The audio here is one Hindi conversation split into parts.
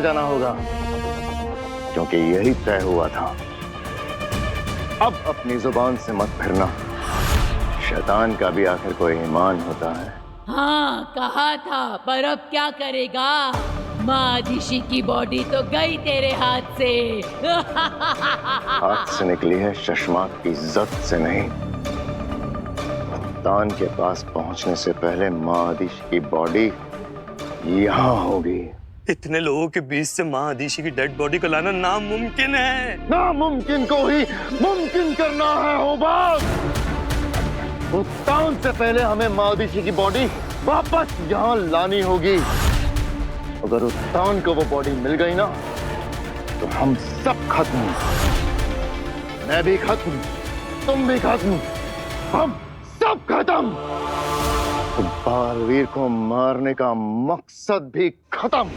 जाना होगा, क्योंकि यही तय हुआ था। अब अपनी जुबान से मत फिरना। शैतान का भी आखिर कोई ईमान होता है। हाँ कहा था, पर अब क्या करेगा? माँ आदिशि की बॉडी तो गई तेरे हाथ से। हाथ से निकली है, शशमाक की इज्जत से नहीं। तान के पास पहुंचने से पहले माँ आदिशि की बॉडी यहाँ होगी। इतने लोगों के बीच से माँ आदिशि की डेड बॉडी को लाना नामुमकिन है। नामुमकिन को ही मुमकिन करना है होबाज। उत्तान से पहले हमें माँ आदिशि की बॉडी वापस यहाँ लानी होगी। अगर उत्तान को वो बॉडी मिल गई ना, तो हम सब खत्म। मैं भी खत्म, तुम भी खत्म, हम सब खत्म। तो बालवीर को मारने का मकसद भी खत्म।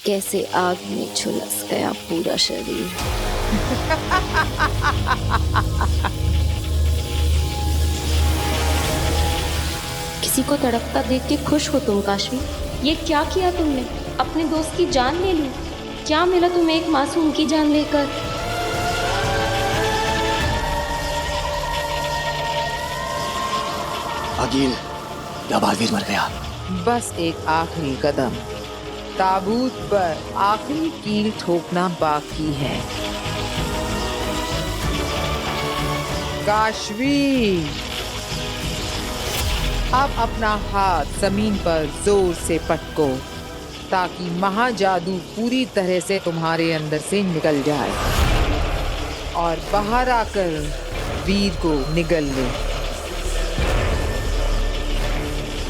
कैसे आग में झुलस गया पूरा शरीर। किसी को तड़पता देख के खुश हो तुम काशवी? ये क्या किया तुमने? अपने दोस्त की जान ले ली। क्या मिला तुम्हें एक मासूम की जान लेकर? अकील, या बालवीर मर गया? बस एक आखिरी कदम, ताबूत पर आखिरी कील ठोकना बाकी है। काशवी, अब अपना हाथ जमीन पर जोर से पटको, ताकि महाजादू पूरी तरह से तुम्हारे अंदर से निकल जाए और बाहर आकर वीर को निगल ले।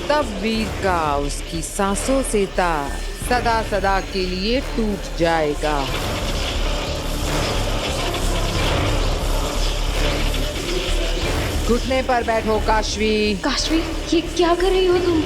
तब वीर का उसकी सांसों से तार सदा सदा के लिए टूट जाएगा। घुटने पर बैठो काशवी। काशवी, ये क्या कर रही हो तुम?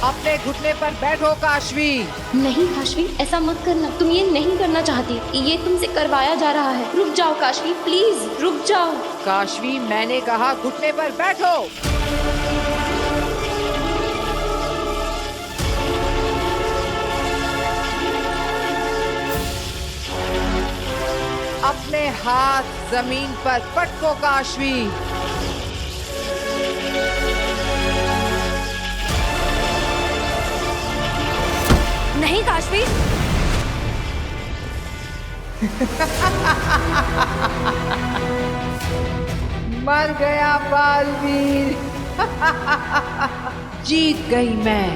अपने घुटने पर बैठो काशवी। नहीं काशवी, ऐसा मत करना। तुम ये नहीं करना चाहती, ये तुमसे करवाया जा रहा है। रुक जाओ काशवी, प्लीज रुक जाओ। काशवी, मैंने कहा घुटने पर बैठो। अपने हाथ जमीन पर पटको काशवी। नहीं काशवी। मर गया बालवीर। जीत गई मैं,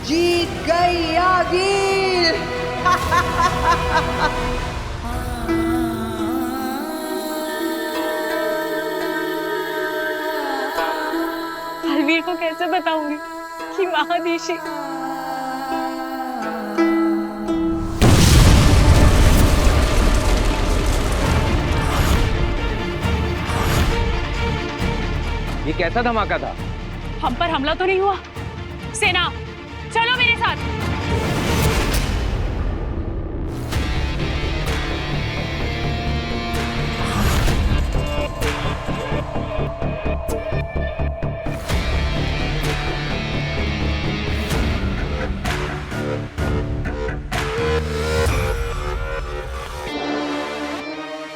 जीत गई आगिर। बालवीर को कैसे बताऊंगी कि माँ आदिशि। ये कैसा धमाका था? हम पर हमला तो नहीं हुआ? सेना, चलो मेरे साथ।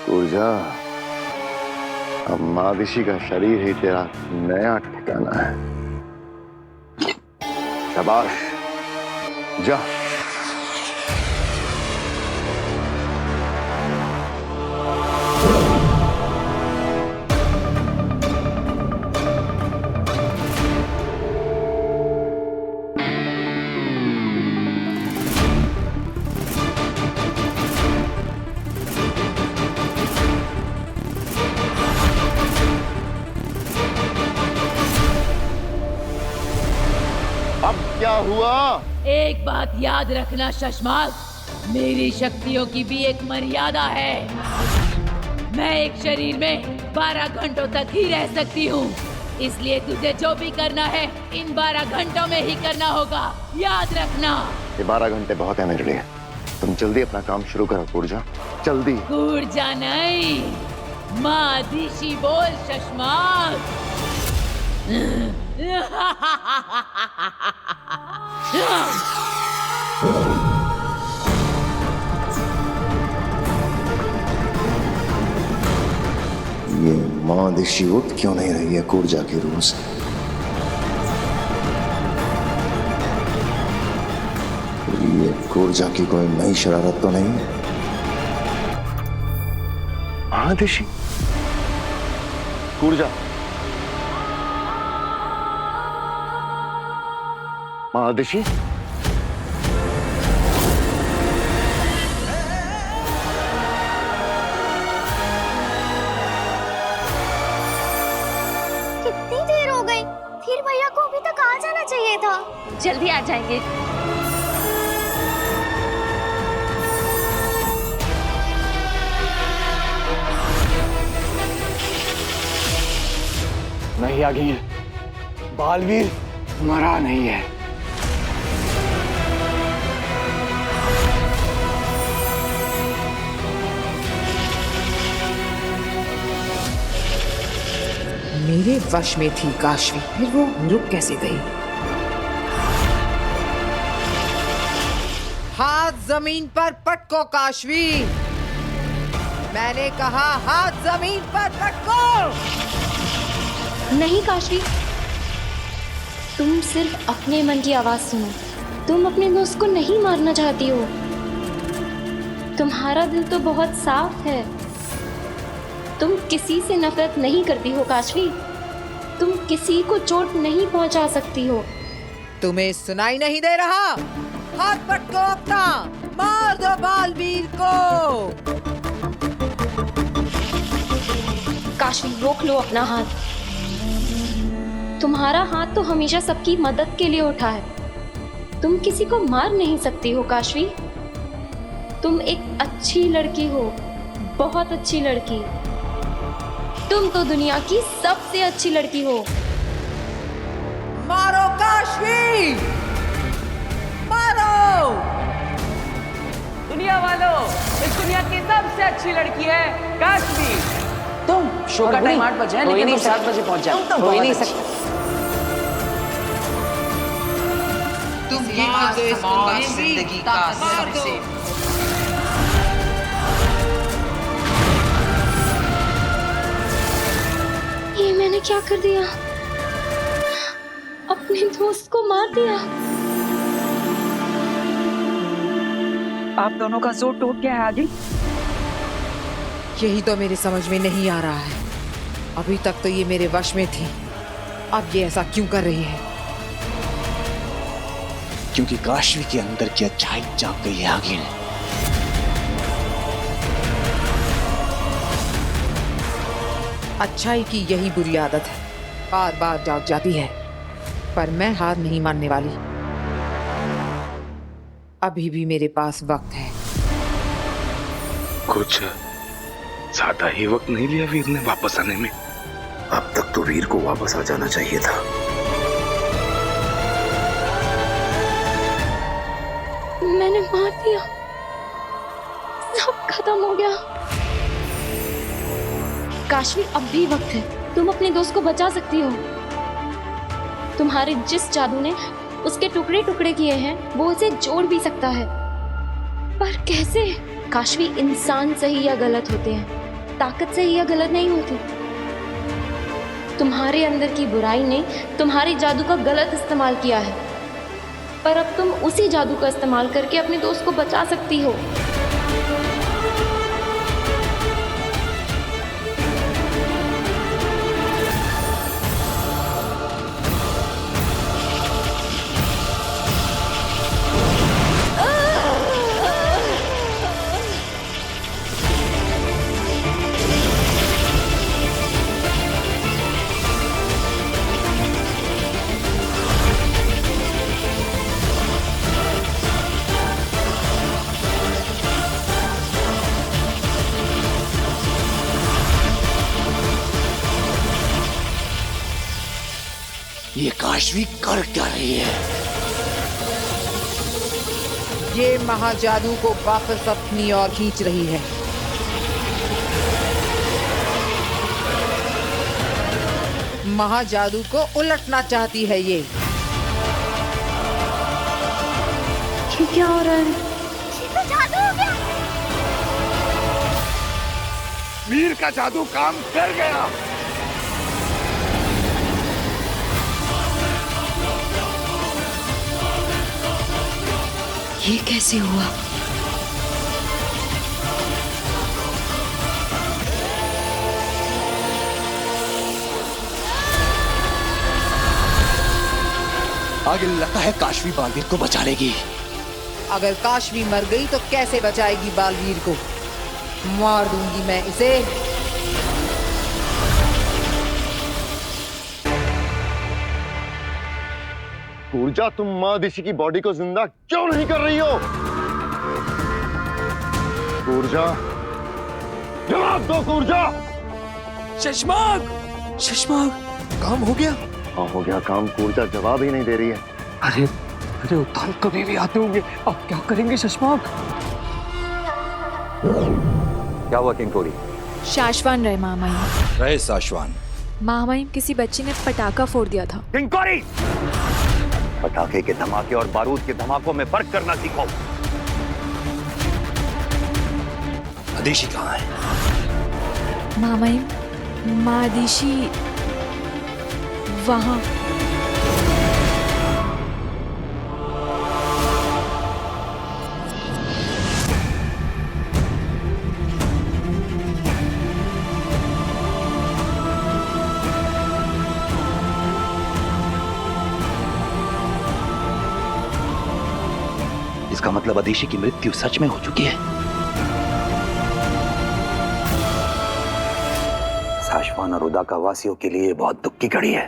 पूजा, अब माँ आदिशि का शरीर ही तेरा नया ठिकाना है। शाबाश, जा। अब क्या हुआ? एक बात याद रखना शशमाक, मेरी शक्तियों की भी एक मर्यादा है। मैं एक शरीर में 12 घंटों तक ही रह सकती हूँ, इसलिए तुझे जो भी करना है इन 12 घंटों में ही करना होगा, याद रखना। ये 12 घंटे बहुत है मेरे लिए। तुम जल्दी अपना काम शुरू करो पूर्जा, जल्दी। ऊर्जा नहीं, माँ दीशी बोल शशमाल। ये माँ दिशी उठ क्यों नहीं रही है कूर्जा की रूह से? ये कूर्जा की कोई नई शरारत तो नहीं? माँ दिशी, कूर्जा, माँ दिशी, कितनी देर हो गई? फिर भैया को अभी तक आ जाना चाहिए था। जल्दी आ जाएंगे। नहीं आ गई है। बालवीर मरा नहीं है। मेरे वश में थी काशवी, फिर वो रुक कैसे गई? हाथ जमीन पर पटको काशवी, मैंने कहा हाथ जमीन पर पटको। नहीं काशवी, तुम सिर्फ अपने मन की आवाज सुनो। तुम अपने दोस्त को नहीं मारना चाहती हो। तुम्हारा दिल तो बहुत साफ है। तुम किसी से नफरत नहीं करती हो काशवी। तुम किसी को चोट नहीं पहुंचा सकती हो। तुम्हें सुनाई नहीं दे रहा? हाथ पटको अपना, मार दो बालवीर को। काशवी रोक लो अपना हाथ। तुम्हारा हाथ तो हमेशा सबकी मदद के लिए उठा है। तुम किसी को मार नहीं सकती हो काशवी। तुम एक अच्छी लड़की हो, बहुत अच्छी लड़की। तुम तो दुनिया की सबसे अच्छी लड़की हो। मारो काशवी, मारो। दुनिया वालों, इस दुनिया की सबसे अच्छी लड़की है काशवी। तुम शो का टाइम 8 बजे है, लेकिन तुम 7 बजे पहुंच जाओ। तुम हो ही नहीं सकते। तुम ही तो इस जिंदगी का सबसे। ये मैंने क्या कर दिया? अपने दोस्त को मार दिया। आप दोनों का जोर टूट गया है आदिल। यही तो मेरे समझ में नहीं आ रहा है। अभी तक तो ये मेरे वश में थी, अब ये ऐसा क्यों कर रही है? क्योंकि काशवी के अंदर की अच्छाई जाग गई है आगे। अच्छाई की यही बुरी आदत है, बार बार जाग जाती है। पर मैं हार नहीं मानने वाली। अभी भी मेरे पास वक्त है। कुछ ज्यादा ही वक्त नहीं लिया वीर ने वापस आने में। अब तक तो वीर को वापस आ जाना चाहिए था। मैंने मार दिया, सब खत्म हो गया। काशवी अब भी वक्त है। तुम अपने दोस्त को बचा सकती हो। तुम्हारे जिस जादू ने उसके टुकड़े टुकड़े किए हैं, वो उसे जोड़ भी सकता है। पर कैसे? काशवी इंसान सही या गलत होते हैं, ताकत सही या गलत नहीं होती। तुम्हारे अंदर की बुराई ने तुम्हारे जादू का गलत इस्तेमाल किया है, पर अब तुम उसी जादू का इस्तेमाल करके अपने दोस्त को बचा सकती हो। ये काशवी कर क्या रही है? ये महाजादू को वापस अपनी ओर खींच रही है। महाजादू को उलटना चाहती है ये। क्या हो रहा है? ये तो जादू हो गया। वीर का जादू काम कर गया। ये कैसे हुआ? आगे लगता है काशवी बालवीर को बचा लेगी। अगर काशवी मर गई तो कैसे बचाएगी बालवीर को? मार दूंगी मैं इसे। ऊर्जा, तुम माँ दिशी की बॉडी को जिंदा क्यों नहीं कर रही हो? ऊर्जा, जवाब दो ऊर्जा। शशमाग, शशमाग, काम हो गया? हाँ हो गया काम। ऊर्जा जवाब ही नहीं दे रही है। अरे अरे उतान कभी भी आते होंगे, अब क्या करेंगे शशमाग? क्या हुआ किंकोरी? शाश्वान रहे मामाई। रहे साशवान। मामाई, किसी बच्ची ने पटाखा फोड़ दिया था। किंकोरी, पटाखे के धमाके और बारूद के धमाकों में फर्क करना सीखो। अदीशी कहाँ है? मामाई, मादिशी वहां। इसका मतलब अदीशी की मृत्यु सच में हो चुकी है। साशवान और उदाका वासियों के लिए बहुत दुख की घड़ी है।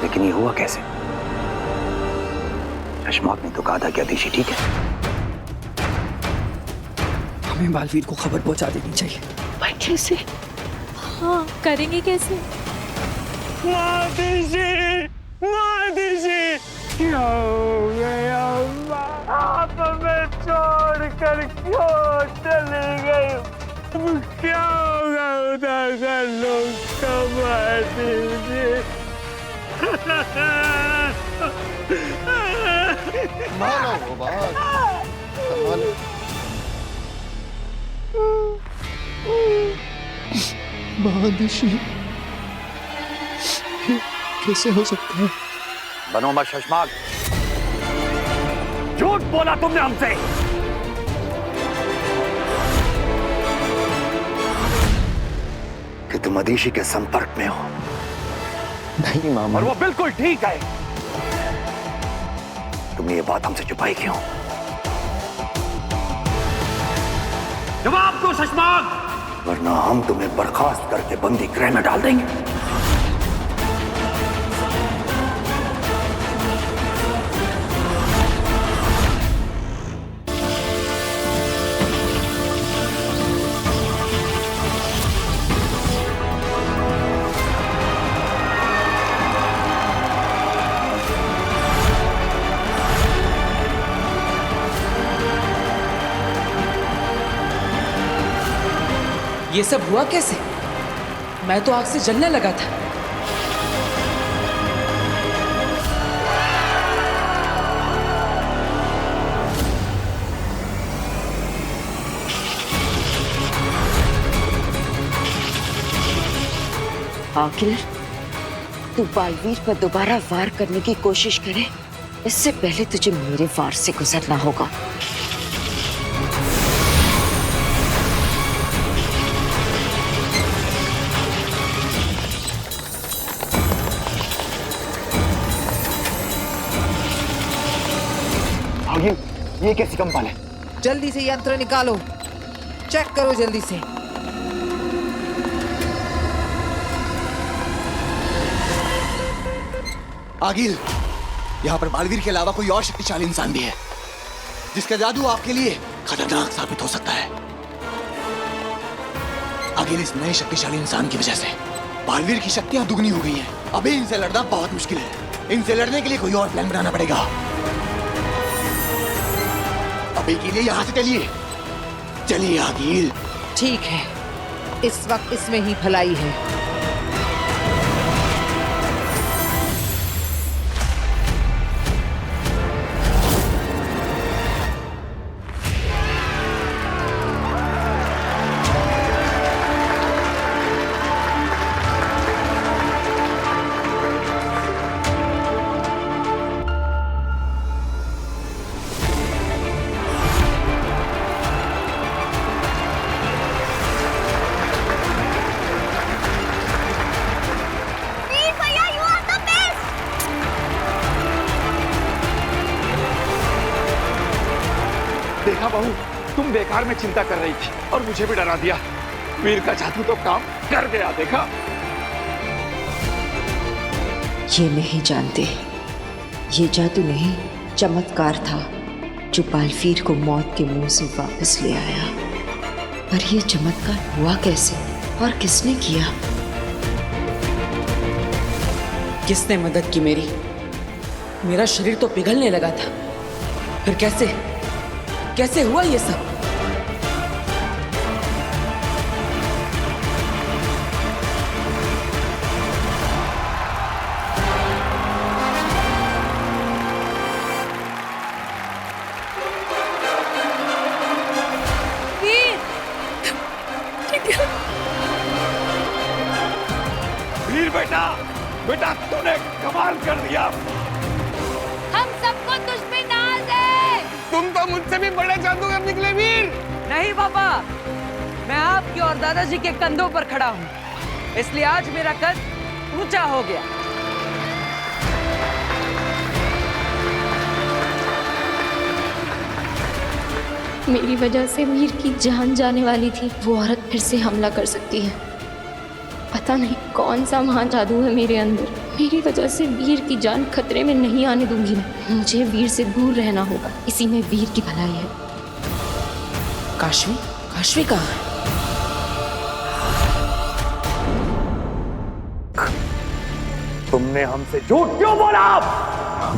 लेकिन ये हुआ कैसे? शशमाक ने तो कहा था कि अदीशी ठीक है। हमें बालवीर को खबर पहुंचा देनी चाहिए। पर कैसे? हाँ, करेंगे कैसे? क्या हो गया? आप हमें छोड़ कर क्यों चले गए? क्या होगा उदाका लोग का मार दीजिए। मानो वो बात, संभालो। महादिशी, कैसे हो सकता है? बनो मत शशमाक, झूठ बोला तुमने हमसे। कि तुम अदीशी के संपर्क में हो। नहीं मामा। और वो बिल्कुल ठीक है। तुमने ये बात हमसे छुपाई क्यों? जवाब दो शशमाक, वरना हम तुम्हें बर्खास्त करके बंदी गृह में डाल देंगे। ये सब हुआ कैसे? मैं तो आग से जलने लगा था। आखिर तू बालवीर पर दोबारा वार करने की कोशिश करे, इससे पहले तुझे मेरे वार से गुजरना होगा। ये कैसी कंपाल है? जल्दी से यंत्र निकालो, चेक करो जल्दी से। आगिल, यहाँ पर बालवीर के अलावा कोई और शक्तिशाली इंसान भी है, जिसका जादू आपके लिए खतरनाक साबित हो सकता है। आगिल, इस नए शक्तिशाली इंसान की वजह से बालवीर की शक्तियां दुगनी हो गई हैं। अभी इनसे लड़ना बहुत मुश्किल है। इनसे लड़ने के लिए कोई और प्लान बनाना पड़ेगा। अभी के लिए यहाँ से चलिए, चलिए आगिल। ठीक है, इस वक्त इसमें ही भलाई है। देखा बहू, तुम बेकार में चिंता कर रही थी और मुझे भी डरा दिया। वीर का जादू तो काम कर गया, देखा। ये नहीं जानते, ये जादू नहीं, चमत्कार था जो बालवीर को मौत के मुंह से वापस ले आया। पर ये चमत्कार हुआ कैसे और किसने किया? किसने मदद की मेरी? मेरा शरीर तो पिघलने लगा था, फिर कैसे हुआ ये सब? वीर बेटा तूने कमाल कर दिया। हम सबको तुझ पे नाज है। तुम तो मुझसे भी बड़े जादूगर निकले वीर। नहीं पापा, मैं आपके और दादाजी के कंधों पर खड़ा हूँ, इसलिए आज मेरा कद ऊंचा हो गया। मेरी वजह से वीर की जान जाने वाली थी। वो औरत फिर से हमला कर सकती है। पता नहीं कौन सा महान जादू है मेरे अंदर। मेरी वजह से वीर की जान खतरे में नहीं आने दूंगी मैं। मुझे वीर से दूर रहना होगा, इसी में वीर की भलाई है। काशवी कहाँ है? तुमने हमसे झूठ क्यों बोला?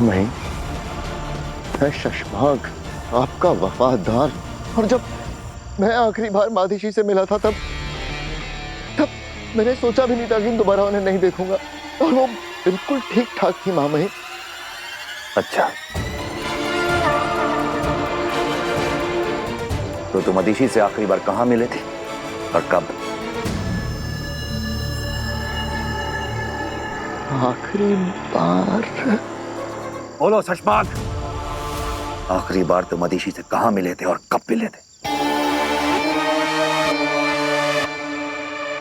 मैं शशमाग, आपका वफादार। और जब मैं आखिरी बार मादिशी से मिला था तब मैंने सोचा भी नहीं था कि दोबारा उन्हें नहीं देखूंगा। और वो बिल्कुल ठीक ठाक थी माँ मही। अच्छा, तो तुम मदिशी से आखिरी बार कहाँ मिले थे और कब? आखिरी बार? बोलो शशमाग, आखिरी बार तो मदिशी से कहाँ मिले थे और कब मिले थे?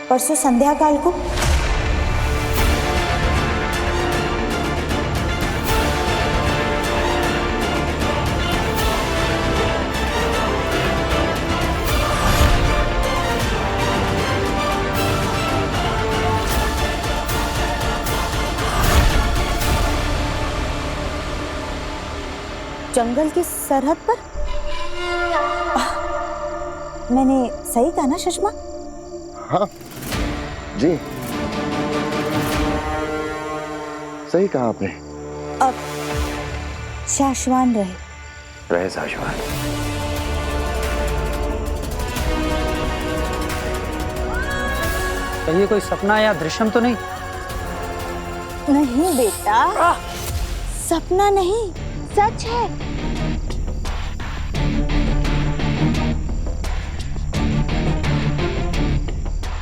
परसों संध्या काल को। जंगल की सरहद पर? मैंने सही कहा ना सुषमा? हाँ जी, सही कहा आपने। अब शाश्वान रहे शाश्वान। तो ये कोई सपना या दृश्यम तो नहीं? नहीं बेटा, सपना नहीं, सच है।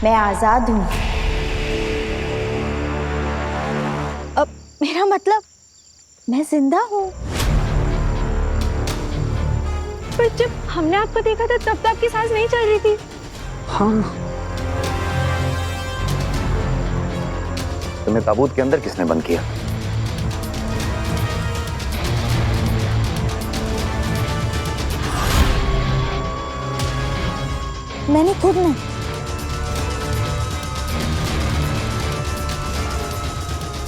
मैं आजाद हूं। अब मेरा मतलब मैं जिंदा हूं। पर जब हमने आपको देखा था तब तो आपकी सांस नहीं चल रही थी। हाँ। तुम्हें ताबूत के अंदर किसने बंद किया? मैंने खुद नहीं।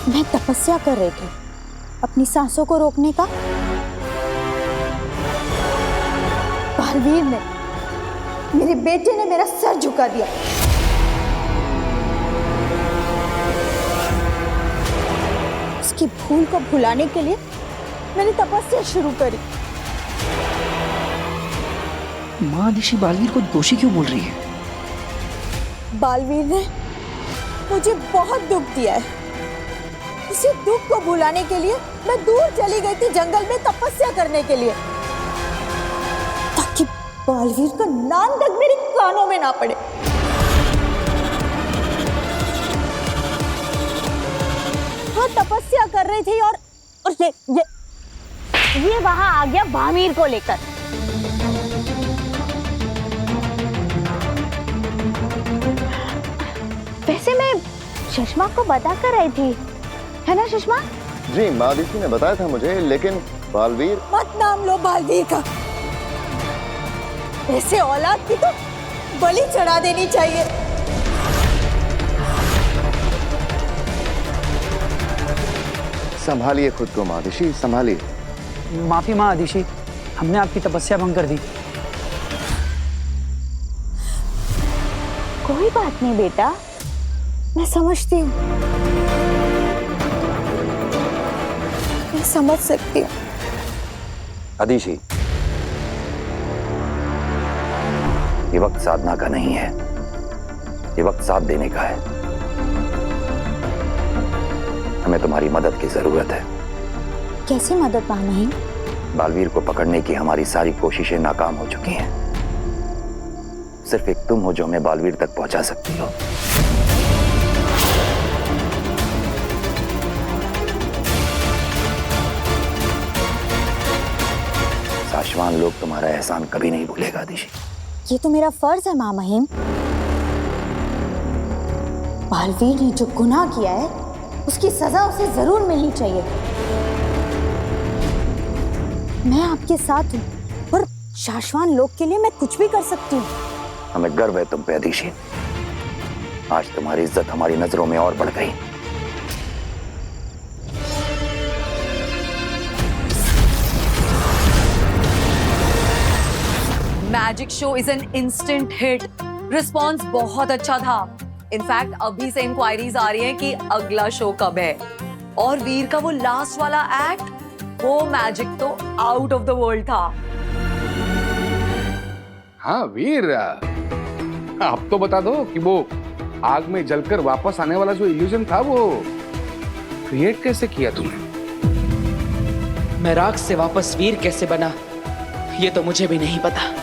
मैं तपस्या कर रही थी अपनी सांसों को रोकने का। बालवीर ने, मेरे बेटे ने मेरा सर झुका दिया। उस की भूल को भुलाने के लिए मैंने तपस्या शुरू करी। माँ आदिशि बालवीर को दोषी क्यों बोल रही है? बालवीर ने मुझे बहुत दुख दिया है। उसी दुख को भुलाने के लिए मैं दूर चली गई थी जंगल में तपस्या करने के लिए, ताकि बालवीर का नाम तक मेरे कानों में ना पड़े। वो तपस्या कर रही थी और ये वहां आ गया भामीर को लेकर। वैसे मैं सुषमा को बता कर आई थी, है ना सुषमा? जी, माँ आदिशि ने बताया था मुझे, लेकिन बालवीर। मत नाम लो बालवीर का। ऐसे औलाद की तो बलि चढ़ा देनी चाहिए। संभालिए खुद को माँ आदिशि, संभालिए। माफी माँ आदिशि, हमने आपकी तपस्या भंग कर दी। कोई बात नहीं बेटा, मैं समझती हूँ, मैं समझ सकती हूँ। आदिशि, ये वक्त साधना का नहीं है, ये वक्त साथ देने का है। हमें तुम्हारी मदद की जरूरत है। कैसी मदद माँ? बालवीर को पकड़ने की हमारी सारी कोशिशें नाकाम हो चुकी हैं। सिर्फ एक तुम हो जो हमें बालवीर तक पहुंचा सकती हो। साशवान लोग तुम्हारा एहसान कभी नहीं भूलेगा आदिशि। ये तो मेरा फर्ज है माँ महिम। बालवीर ने जो गुनाह किया है उसकी सजा उसे जरूर मिलनी चाहिए। मैं आपके साथ हूँ और शाश्वान लोग के लिए मैं कुछ भी कर सकती हूँ। हमें गर्व है तुम पे आदिशि। आज तुम्हारी इज्जत हमारी नजरों में और बढ़ गई। Magic show is an instant hit. Response बहुत अच्छा था। इनफैक्ट अभी से इंक्वायरीज आ रही हैं कि अगला शो कब है। और वीर का वो लास्ट वाला एक्ट, वो मैजिक तो आउट ऑफ द वर्ल्ड था। हाँ वीर, आप तो बता दो कि वो आग में जलकर वापस आने वाला जो इल्यूजन था वो क्रिएट कैसे किया तुमने? मैं राख से वापस वीर कैसे बना, ये तो मुझे भी नहीं पता।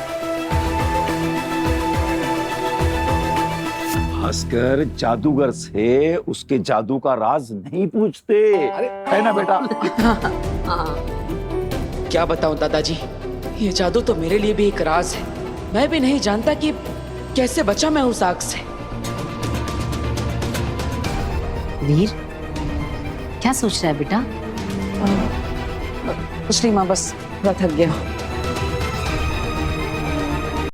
भास्कर जादूगर से उसके जादू का राज नहीं पूछते, है ना बेटा? क्या बताऊं दादाजी, ये जादू तो मेरे लिए भी एक राज है। मैं भी नहीं जानता कि कैसे बचा मैं उस आग से। वीर, क्या सोच रहा है बेटा? कुछ नहीं माँ, बस थक गया।